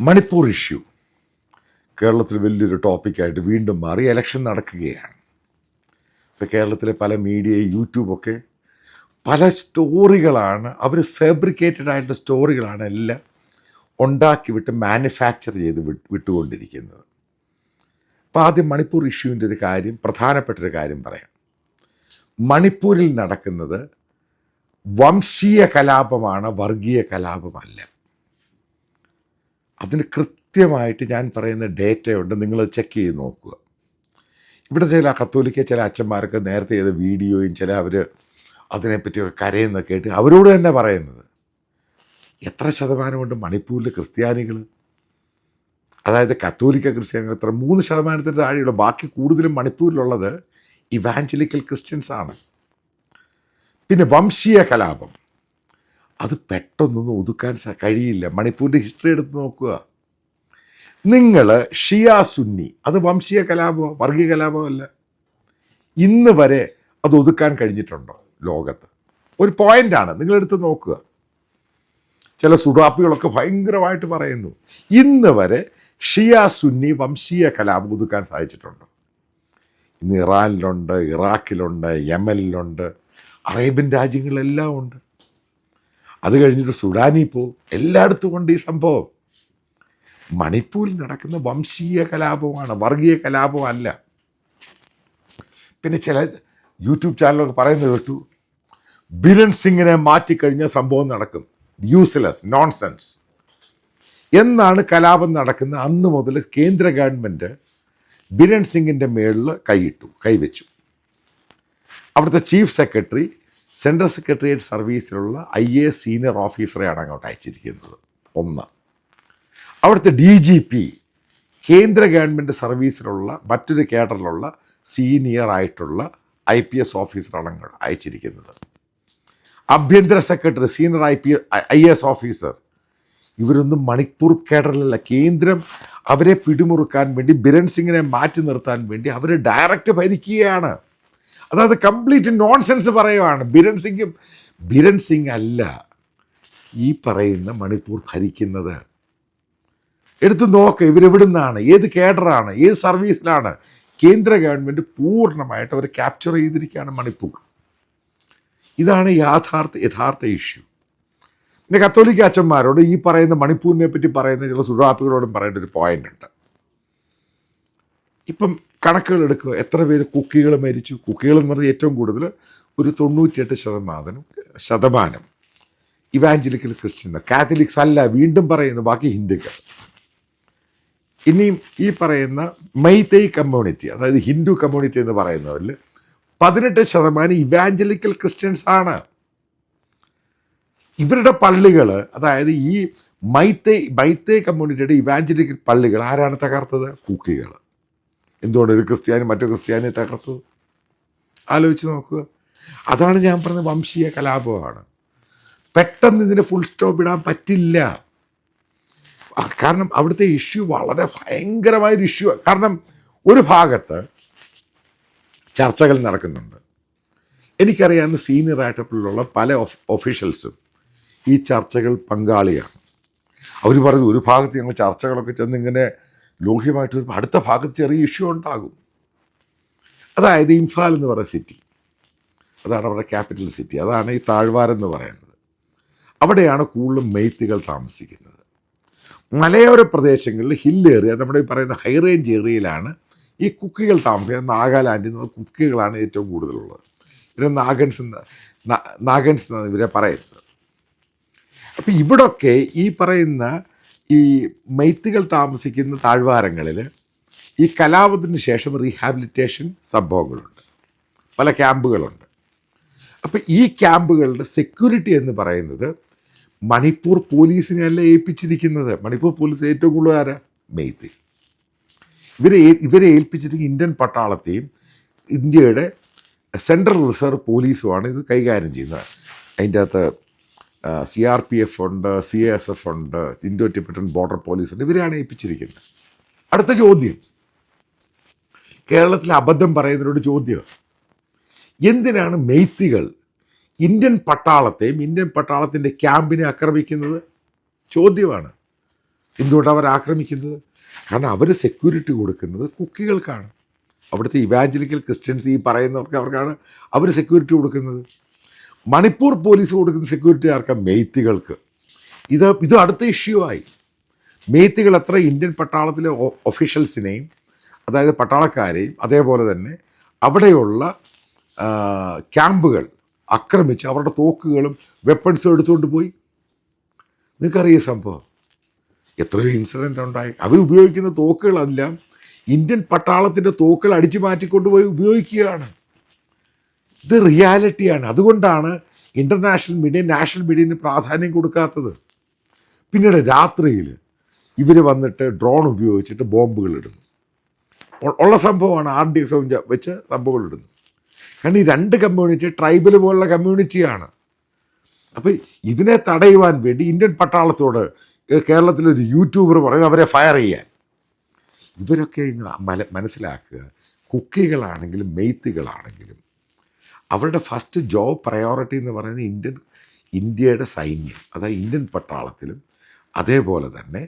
Manipur issue കേരളത്തിൽ വലിയൊരു ടോപ്പിക്കായിട്ട് വീണ്ടും മാറി. ഇലക്ഷൻ നടക്കുകയാണ്. ഇപ്പോൾ കേരളത്തിലെ പല മീഡിയ, യൂട്യൂബൊക്കെ പല സ്റ്റോറികളാണ്, അവർ ഫാബ്രിക്കേറ്റഡ് ആയിട്ടുള്ള സ്റ്റോറികളാണ് എല്ലാം ഉണ്ടാക്കി വിട്ട് മാനുഫാക്ചർ ചെയ്ത് വിട്ടുകൊണ്ടിരിക്കുന്നത്. അപ്പോൾ ആദ്യം മണിപ്പൂർ ഇഷ്യൂവിൻ്റെ ഒരു കാര്യം, പ്രധാനപ്പെട്ടൊരു കാര്യം പറയാം. മണിപ്പൂരിൽ നടക്കുന്നത് വംശീയ കലാപമാണ്, വർഗീയ കലാപമല്ല. അതിന് കൃത്യമായിട്ട് ഞാൻ പറയുന്ന ഡേറ്റയുണ്ട്, നിങ്ങൾ ചെക്ക് ചെയ്ത് നോക്കുക. ഇവിടെ ചില കത്തോലിക്ക ചില അച്ഛന്മാർക്ക് നേരത്തെ ചെയ്ത വീഡിയോയും ചില അവർ അതിനെപ്പറ്റിയൊക്കെ കരയുന്ന കേട്ട് അവരോട് തന്നെ പറയുന്നത്, എത്ര ശതമാനമുണ്ട് മണിപ്പൂരിലെ ക്രിസ്ത്യാനികൾ? അതായത് കത്തോലിക്ക ക്രിസ്ത്യാനികൾ എത്ര? 3% താഴെയുള്ള. ബാക്കി കൂടുതലും മണിപ്പൂരിലുള്ളത് ഇവാഞ്ചലിക്കൽ ക്രിസ്ത്യൻസാണ്. പിന്നെ വംശീയ കലാപം, അത് പെട്ടെന്നൊന്നും ഒതുക്കാൻ കഴിയില്ല. മണിപ്പൂരിൻ്റെ ഹിസ്റ്ററി എടുത്ത് നോക്കുക. നിങ്ങൾ ഷിയ സുന്നി, അത് വംശീയ കലാപമോ വർഗീയ കലാപമല്ല. ഇന്ന് വരെ അത് ഒതുക്കാൻ കഴിഞ്ഞിട്ടുണ്ടോ ലോകത്ത്? ഒരു പോയിൻ്റാണ്, നിങ്ങളെടുത്ത് നോക്കുക. ചില സുഡാപ്പികളൊക്കെ ഭയങ്കരമായിട്ട് പറയുന്നു, ഇന്ന് വരെ ഷിയ സുന്നി വംശീയ കലാപം ഒതുക്കാൻ സാധിച്ചിട്ടുണ്ടോ? ഇന്ന് ഇറാനിലുണ്ട്, ഇറാഖിലുണ്ട്, യമനിലുണ്ട്, അറേബ്യൻ രാജ്യങ്ങളിലെല്ലാം ഉണ്ട്. അത് കഴിഞ്ഞിട്ട് സുഡാനിൽ പോവും, എല്ലായിടത്തും കൊണ്ട് ഈ സംഭവം. മണിപ്പൂരിൽ നടക്കുന്ന വംശീയ കലാപമാണ്, വർഗീയ കലാപമല്ല. പിന്നെ ചില യൂട്യൂബ് ചാനലൊക്കെ പറയുന്നത് കേട്ടു, ബിരൺ സിംഗിനെ മാറ്റിക്കഴിഞ്ഞ സംഭവം നടക്കും. Useless, nonsense. എന്നാണ് കലാപം നടക്കുന്ന അന്ന് മുതൽ കേന്ദ്ര ഗവൺമെൻറ് ബിരൺ സിംഗിൻ്റെ മേളിൽ കൈവച്ചു. അവിടുത്തെ ചീഫ് സെക്രട്ടറി സെൻട്രൽ സെക്രട്ടേറിയറ്റ് സർവീസിലുള്ള IAS സീനിയർ ഓഫീസറെയാണ് അങ്ങോട്ട് അയച്ചിരിക്കുന്നത്. ഒന്ന്, അവിടുത്തെ DGP കേന്ദ്ര ഗവൺമെൻറ് സർവീസിലുള്ള മറ്റൊരു കേഡറിലുള്ള സീനിയർ ആയിട്ടുള്ള IPS ഓഫീസറാണ് അങ്ങോട്ട് അയച്ചിരിക്കുന്നത്. ആഭ്യന്തര സെക്രട്ടറി, സീനിയർ IAS ഓഫീസർ, ഇവരൊന്നും മണിപ്പൂർ കേഡറിലല്ല. കേന്ദ്രം അവരെ പിടിമുറുക്കാൻ വേണ്ടി, ബിരൺ സിംഗിനെ മാറ്റി നിർത്താൻ വേണ്ടി അവർ ഡയറക്റ്റ് ഭരിക്കുകയാണ്. അതായത് കംപ്ലീറ്റ് നോൺസെൻസ് പറയുവാണ്. ബിരൺ സിംഗ് അല്ല ഈ പറയുന്ന മണിപ്പൂർ ഭരിക്കുന്നത്. എടുത്തു നോക്ക്, ഇവരെവിടുന്നാണ്, ഏത് കേഡറാണ്, ഏത് സർവീസിലാണ്? കേന്ദ്ര ഗവൺമെൻറ് പൂർണ്ണമായിട്ട് അവർ ക്യാപ്ചർ ചെയ്തിരിക്കുകയാണ് മണിപ്പൂർ. ഇതാണ് യഥാർത്ഥ ഇഷ്യൂ. പിന്നെ കത്തോലിക്ക അച്ഛന്മാരോട് ഈ പറയുന്ന മണിപ്പൂരിനെ പറ്റി പറയുന്ന ചില സുഡാപ്പികളോടും പറയേണ്ട ഒരു പോയിന്റ് ഉണ്ട്. ഇപ്പം കണക്കുകൾ എടുക്കുക, എത്ര പേര് കുക്കികൾ മരിച്ചു? കുക്കികൾ എന്ന് പറഞ്ഞാൽ ഏറ്റവും കൂടുതൽ ഒരു 98% ഇവാഞ്ചലിക്കൽ ക്രിസ്ത്യൻ, കാത്തലിക്സ് അല്ല, വീണ്ടും പറയുന്നു, ബാക്കി ഹിന്ദുക്കൾ. ഇനിയും ഈ പറയുന്ന മൈതൈ കമ്മ്യൂണിറ്റി, അതായത് ഹിന്ദു കമ്മ്യൂണിറ്റി എന്ന് പറയുന്നവരിൽ 18% ഇവാഞ്ചലിക്കൽ ക്രിസ്ത്യൻസ് ആണ്. ഇവരുടെ പള്ളികൾ, അതായത് ഈ മൈതൈ കമ്മ്യൂണിറ്റിയുടെ ഇവാഞ്ചലിക്കൽ പള്ളികൾ ആരാണ് തകർത്തത്? കുക്കികൾ. എന്തുകൊണ്ട് ഒരു ക്രിസ്ത്യാനി മറ്റൊരു ക്രിസ്ത്യാനിയെ തകർത്തു? ആലോചിച്ച് നോക്കുക. അതാണ് ഞാൻ പറഞ്ഞത്, വംശീയ കലാപമാണ്. പെട്ടെന്ന് ഇതിന് ഫുൾ സ്റ്റോപ്പ് ഇടാൻ പറ്റില്ല. കാരണം അവിടുത്തെ ഇഷ്യൂ വളരെ ഭയങ്കരമായൊരു ഇഷ്യൂ. കാരണം ഒരു ഭാഗത്ത് ചർച്ചകൾ നടക്കുന്നുണ്ട്. എനിക്കറിയാവുന്ന സീനിയർ ആയിട്ടുള്ള പല ഒഫീഷ്യൽസും ഈ ചർച്ചകൾ പങ്കാളിയാണ്. അവർ പറയുന്നത്, ഒരു ഭാഗത്ത് ഞങ്ങൾ ചർച്ചകളൊക്കെ ചെന്ന് ഇങ്ങനെ ലോഹ്യമായിട്ട് വരുമ്പോൾ അടുത്ത ഭാഗത്ത് ചെറിയ ഇഷ്യൂ ഉണ്ടാകും. അതായത് ഇംഫാൽ എന്ന് പറയുന്ന സിറ്റി, അതാണ് അവരുടെ ക്യാപിറ്റൽ സിറ്റി. അതാണ് ഈ താഴ്വാരം എന്ന് പറയുന്നത്. അവിടെയാണ് കൂടുതലും മെയ്ത്തികൾ താമസിക്കുന്നത്. മലയോര പ്രദേശങ്ങളിൽ, ഹിൽ ഏരിയ, നമ്മുടെ ഈ പറയുന്ന ഹൈ റേഞ്ച് ഏരിയയിലാണ് ഈ കുക്കികൾ താമസിക്കുന്നത്. നാഗാലാൻഡിൽ നിന്ന് കുക്കികളാണ് ഏറ്റവും കൂടുതലുള്ളത്. ഇവരെ നാഗൻസ് എന്നാണ് ഇവരെ പറയുന്നത്. അപ്പം ഇവിടൊക്കെ ഈ പറയുന്ന ഈ മെയ്ത്തികൾ താമസിക്കുന്ന താഴ്വാരങ്ങളിൽ ഈ കലാപത്തിന് ശേഷം റീഹാബിലിറ്റേഷൻ സംഭവങ്ങളുണ്ട്, പല ക്യാമ്പുകളുണ്ട്. അപ്പം ഈ ക്യാമ്പുകളുടെ സെക്യൂരിറ്റി എന്ന് പറയുന്നത് മണിപ്പൂർ പോലീസിനെയല്ല ഏൽപ്പിച്ചിരിക്കുന്നത്. മണിപ്പൂർ പോലീസ് ഏറ്റവും കൂടുതൽ ആരാ? മെയ്ത്തി. ഇവരെ ഏൽപ്പിച്ചിരിക്കുന്ന ഇന്ത്യൻ പട്ടാളത്തെയും ഇന്ത്യയുടെ സെൻട്രൽ റിസർവ് പോലീസുമാണ് ഇത് കൈകാര്യം ചെയ്യുന്നത്. അതിൻ്റെ അകത്ത് CRPF ഉണ്ട്, CASF ഉണ്ട്, ഇൻഡോ ടിബറ്റൻ ബോർഡർ പോലീസ് ഉണ്ട്. ഇവരെയാണ് ഏൽപ്പിച്ചിരിക്കുന്നത്. അടുത്ത ചോദ്യം, കേരളത്തിൽ അബദ്ധം പറയുന്നവരോട് ചോദ്യം, എന്തിനാണ് മെയ്ത്തികൾ ഇന്ത്യൻ പട്ടാളത്തെയും ഇന്ത്യൻ പട്ടാളത്തിൻ്റെ ക്യാമ്പിനെ ആക്രമിക്കുന്നത്? ചോദ്യമാണ്. എന്തുകൊണ്ടാണ് അവർ ആക്രമിക്കുന്നത്? കാരണം അവർ സെക്യൂരിറ്റി കൊടുക്കുന്നത് കുക്കികൾക്കാണ്. അവിടുത്തെ ഇവാഞ്ചലിക്കൽ ക്രിസ്ത്യൻസ് ഈ പറയുന്നവർക്ക് അവർക്കാണ് അവർ സെക്യൂരിറ്റി കൊടുക്കുന്നത്. മണിപ്പൂർ പോലീസ് കൊടുക്കുന്ന സെക്യൂരിറ്റി ആർക്കാണ്? മെയ്ത്തികൾക്ക്. ഇത് അടുത്ത ഇഷ്യൂ ആയി. മെയ്ത്തികൾ എത്ര ഇന്ത്യൻ പട്ടാളത്തിലെ ഒഫീഷ്യൽസിനെയും, അതായത് പട്ടാളക്കാരെയും, അതേപോലെ തന്നെ അവിടെയുള്ള ക്യാമ്പുകൾ ആക്രമിച്ച് അവരുടെ തോക്കുകളും വെപ്പൺസും എടുത്തുകൊണ്ട് പോയി. നിങ്ങൾക്കറിയാം സംഭവം. എത്രയോ ഇൻസിഡൻ്റ് ഉണ്ടായി. അവരുപയോഗിക്കുന്ന തോക്കുകളെല്ലാം ഇന്ത്യൻ പട്ടാളത്തിൻ്റെ തോക്കുകൾ അടിച്ചു മാറ്റിക്കൊണ്ടുപോയി ഉപയോഗിക്കുകയാണ്. ഇത് റിയാലിറ്റിയാണ്. അതുകൊണ്ടാണ് ഇൻ്റർനാഷണൽ മീഡിയ നാഷണൽ മീഡിയന് പ്രാധാന്യം കൊടുക്കാത്തത്. പിന്നീട് രാത്രിയിൽ ഇവർ വന്നിട്ട് ഡ്രോൺ ഉപയോഗിച്ചിട്ട് ബോംബുകൾ ഇടുന്നു. ഉള്ള സംഭവമാണ്. RDX വെച്ച് സംഭവങ്ങൾ ഇടുന്നു. കാരണം ഈ രണ്ട് കമ്മ്യൂണിറ്റി ട്രൈബൽ പോലുള്ള കമ്മ്യൂണിറ്റിയാണ്. അപ്പോൾ ഇതിനെ തടയുവാൻ വേണ്ടി ഇന്ത്യൻ പട്ടാളത്തോട് കേരളത്തിലൊരു യൂട്യൂബർ പറയുന്നത് അവരെ ഫയർ ചെയ്യാൻ. ഇവരൊക്കെ മനസ്സിലാക്കുക, കുക്കികളാണെങ്കിലും മെയ്ത്തികളാണെങ്കിലും അവരുടെ ഫസ്റ്റ് ജോബ് പ്രയോറിറ്റി എന്ന് പറയുന്നത് ഇന്ത്യയുടെ സൈന്യം, അതായത് ഇന്ത്യൻ പട്ടാളത്തിലും അതേപോലെ തന്നെ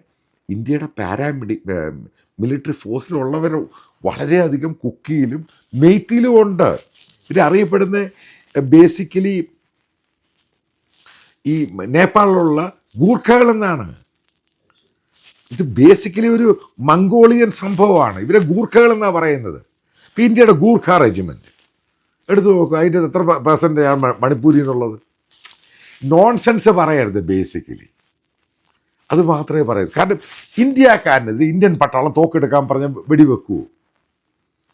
ഇന്ത്യയുടെ മിലിറ്ററി ഫോഴ്സിലുള്ളവർ വളരെയധികം കുക്കിയിലും മെയ്ത്തിയിലും ഉണ്ട്. ഇതറിയപ്പെടുന്ന ബേസിക്കലി ഈ നേപ്പാളിലുള്ള ഗൂർഖകളെന്നാണ്. ഇത് ബേസിക്കലി ഒരു മംഗോളിയൻ സംഭവമാണ്. ഇവരെ ഗൂർഖകളെന്നാണ് പറയുന്നത്. ഇപ്പം ഇന്ത്യയുടെ ഗൂർഖ റെജിമെൻറ്റ് എടുത്തു നോക്കുക, അതിൻ്റെ എത്ര പെർസെൻ്റാണ് മണിപ്പൂരി എന്നുള്ളത്? നോൺസെൻസ് പറയരുത്. ബേസിക്കലി അത് മാത്രമേ പറയൂ. കാരണം ഇന്ത്യക്കാരനെതിരെ ഇന്ത്യൻ പട്ടാളം തോക്കെടുക്കാൻ പറഞ്ഞ വെടിവെക്കുമോ?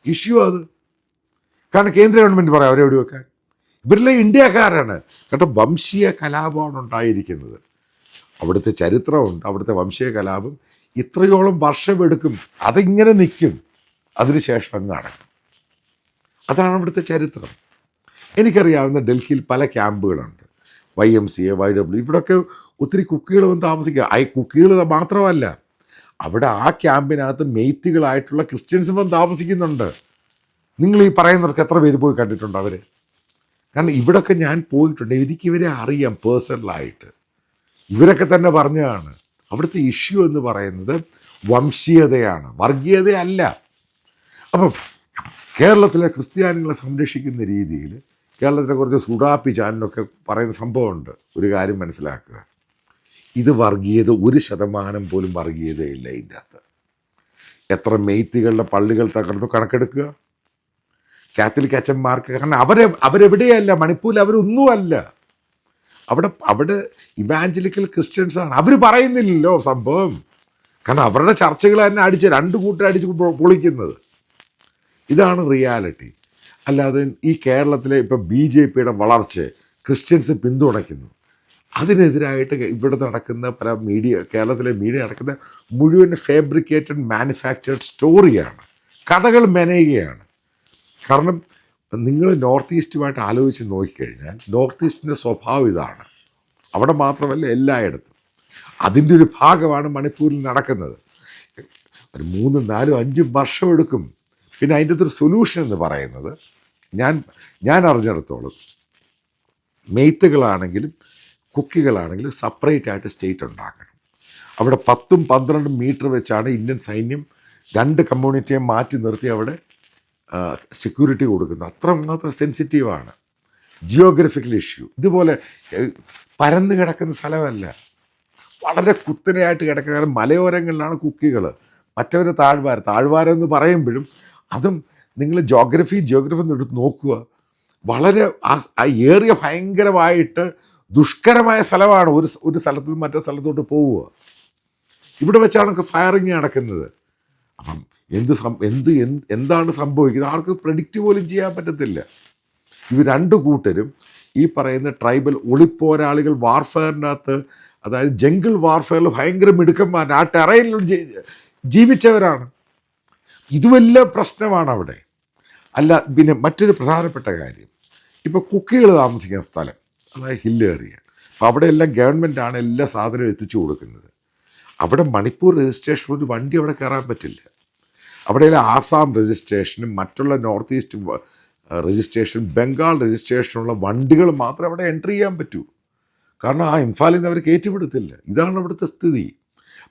ഇഷ്യൂ അത്. കാരണം കേന്ദ്ര ഗവൺമെൻറ് പറയാം അവരെ വെടിവെക്കാൻ. ഇവരെല്ലാം ഇന്ത്യക്കാരാണ്. കാരണം വംശീയ കലാപമാണ് ഉണ്ടായിരിക്കുന്നത്. അവിടുത്തെ ചരിത്രമുണ്ട്. അവിടുത്തെ വംശീയ കലാപം ഇത്രയോളം വർഷമെടുക്കും. അതിങ്ങനെ നിൽക്കും, അതിനുശേഷം അങ്ങ് നടക്കും. അതാണ് അവിടുത്തെ ചരിത്രം. എനിക്കറിയാവുന്ന ഡൽഹിയിൽ പല ക്യാമ്പുകളുണ്ട്. YMCA, YW, ഇവിടെയൊക്കെ ഒത്തിരി കുക്കികൾ വന്ന് താമസിക്കുക. കുക്കികൾ മാത്രമല്ല, അവിടെ ആ ക്യാമ്പിനകത്ത് മെയ്ത്തികളായിട്ടുള്ള ക്രിസ്ത്യൻസും വന്ന് താമസിക്കുന്നുണ്ട്. നിങ്ങൾ ഈ പറയുന്നവർക്ക് എത്ര പേര് പോയി കണ്ടിട്ടുണ്ട് അവർ? കാരണം ഇവിടെയൊക്കെ ഞാൻ പോയിട്ടുണ്ട്. എനിക്കിവരെ അറിയാം പേഴ്സണലായിട്ട്. ഇവരൊക്കെ തന്നെ പറഞ്ഞതാണ് അവിടുത്തെ ഇഷ്യൂ എന്ന് പറയുന്നത് വംശീയതയാണ്, വർഗീയതയല്ല. അപ്പം കേരളത്തിലെ ക്രിസ്ത്യാനികളെ സംരക്ഷിക്കുന്ന രീതിയിൽ കേരളത്തിലെ കുറച്ച് സുഡാപ്പി ചാനലൊക്കെ പറയുന്ന സംഭവമുണ്ട്. ഒരു കാര്യം മനസ്സിലാക്കുക, ഇത് വർഗീയത 1% പോലും വർഗീയതയില്ല ഇതിൻ്റെ അകത്ത്. എത്ര മെയ്ത്തികളുടെ പള്ളികൾ തകർന്നു കണക്കെടുക്കുക. കാത്തലിക് അച്ഛന്മാർക്ക്, കാരണം അവരെവിടെയല്ല, മണിപ്പൂരിൽ അവരൊന്നുമല്ല. അവിടെ ഇവാഞ്ചലിക്കൽ ക്രിസ്ത്യൻസാണ്. അവർ പറയുന്നില്ലല്ലോ സംഭവം. കാരണം അവരുടെ ചർച്ചകൾ തന്നെ രണ്ട് കൂട്ടർ അടിച്ച് പൊളിക്കുന്നത്. ഇതാണ് റിയാലിറ്റി. അല്ലാതെ ഈ കേരളത്തിലെ ഇപ്പം BJPയുടെ വളർച്ച ക്രിസ്ത്യൻസ് പിന്തുണയ്ക്കുന്നു. അതിനെതിരായിട്ട് ഇവിടെ നടക്കുന്ന പല കേരളത്തിലെ മീഡിയ നടക്കുന്ന മുഴുവൻ ഫാബ്രിക്കേറ്റഡ് മാനുഫാക്ചേർഡ് സ്റ്റോറിയാണ്, കഥകൾ മെനയുകയാണ്. കാരണം നിങ്ങൾ നോർത്ത് ഈസ്റ്റുമായിട്ട് ആലോചിച്ച് നോക്കിക്കഴിഞ്ഞാൽ നോർത്ത് ഈസ്റ്റിൻ്റെ സ്വഭാവം ഇതാണ്. അവിടെ മാത്രമല്ല, എല്ലായിടത്തും. അതിൻ്റെ ഒരു ഭാഗമാണ് മണിപ്പൂരിൽ നടക്കുന്നത്. ഒരു 3, 4, 5 വർഷം എടുക്കും. പിന്നെ അതിൻ്റെ ഒരു സൊല്യൂഷൻ എന്ന് പറയുന്നത് ഞാൻ അറിഞ്ഞിടത്തോളം മെയ്ത്തുകളാണെങ്കിലും കുക്കികളാണെങ്കിലും സെപ്പറേറ്റ് ആയിട്ട് സ്റ്റേറ്റ് ഉണ്ടാക്കണം. അവിടെ 10, 12 മീറ്റർ വെച്ചാണ് ഇന്ത്യൻ സൈന്യം 2 കമ്മ്യൂണിറ്റിയെ മാറ്റി നിർത്തി അവിടെ സെക്യൂരിറ്റി കൊടുക്കുന്നത്. അത്രമാത്രം സെൻസിറ്റീവാണ്. ജിയോഗ്രഫിക്കൽ ഇഷ്യൂ ഇതുപോലെ പരന്ന് കിടക്കുന്ന സ്ഥലമല്ല, വളരെ കുത്തനെയായിട്ട് കിടക്കുന്ന മലയോരങ്ങളിലാണ് കുക്കികൾ. മറ്റവർ താഴ്വാരം എന്ന് പറയുമ്പോഴും അതും നിങ്ങൾ ജിയോഗ്രഫി എടുത്ത് നോക്കുക. വളരെ ഏറിയ ഭയങ്കരമായിട്ട് ദുഷ്കരമായ സ്ഥലമാണ്. ഒരു സ്ഥലത്തു നിന്ന് മറ്റേ സ്ഥലത്തോട്ട് പോവുക. ഇവിടെ വെച്ചാണ് ഫയറിങ് നടക്കുന്നത്. അപ്പം എന്താണ് സംഭവിക്കുന്നത് ആർക്ക് പ്രെഡിക്റ്റ് പോലും ചെയ്യാൻ പറ്റത്തില്ല. ഇവർ 2 കൂട്ടരും ഈ പറയുന്ന ട്രൈബൽ ഒളിപ്പോരാളികൾ വാർഫെയറിനകത്ത്, അതായത് ജംഗിൾ വാർഫെയറിൽ ഭയങ്കര മിടുക്കന്മാർ, ആ ടെറൈനിൽ ജീവിച്ചവരാണ്. ഇതുമെല്ലാം പ്രശ്നമാണ് അവിടെ. അല്ല, പിന്നെ മറ്റൊരു പ്രധാനപ്പെട്ട കാര്യം, ഇപ്പോൾ കുക്കികൾ താമസിക്കുന്ന സ്ഥലം, അതായത് ഹിൽ ഏരിയ, അപ്പോൾ അവിടെയെല്ലാം ഗവൺമെൻറ്റാണ് എല്ലാ സാധനവും എത്തിച്ചു കൊടുക്കുന്നത്. അവിടെ മണിപ്പൂർ രജിസ്ട്രേഷൻ ഒരു വണ്ടി അവിടെ കയറാൻ പറ്റില്ല. അവിടെയുള്ള ആസാം രജിസ്ട്രേഷനും മറ്റുള്ള നോർത്ത് ഈസ്റ്റ് രജിസ്ട്രേഷൻ, ബംഗാൾ രജിസ്ട്രേഷനുള്ള വണ്ടികൾ മാത്രമേ അവിടെ എൻട്രി ചെയ്യാൻ പറ്റൂ. കാരണം ആ ഇംഫാലിൽ നിന്ന് അവർ കയറ്റിവിടത്തില്ല. ഇതാണ് അവിടുത്തെ സ്ഥിതി.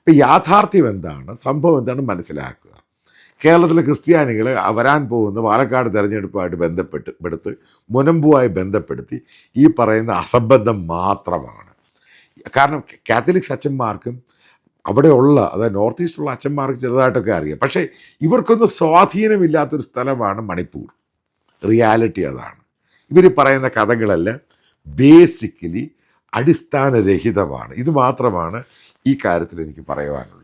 ഇപ്പം യാഥാർത്ഥ്യം എന്താണ്, സംഭവം എന്താണ് മനസ്സിലാക്കുക. കേരളത്തിലെ ക്രിസ്ത്യാനികൾ വരാൻ പോകുന്ന പാലക്കാട് തെരഞ്ഞെടുപ്പുമായിട്ട് ബന്ധപ്പെടുത്ത് മുനമ്പുമായി ബന്ധപ്പെടുത്തി ഈ പറയുന്ന അസംബന്ധം മാത്രമാണ്. കാരണം കാത്തലിക്സ് അച്ഛന്മാർക്കും അവിടെയുള്ള, അതായത് നോർത്ത് ഈസ്റ്റിലുള്ള അച്ഛന്മാർക്ക് ചെറുതായിട്ടൊക്കെ അറിയാം. പക്ഷേ ഇവർക്കൊന്നും സ്വാധീനമില്ലാത്തൊരു സ്ഥലമാണ് മണിപ്പൂർ. റിയാലിറ്റി അതാണ്. ഇവർ പറയുന്ന കഥകളെല്ലാം ബേസിക്കലി അടിസ്ഥാനരഹിതമാണ്. ഇത് മാത്രമാണ് ഈ കാര്യത്തിൽ എനിക്ക് പറയുവാനുള്ളത്.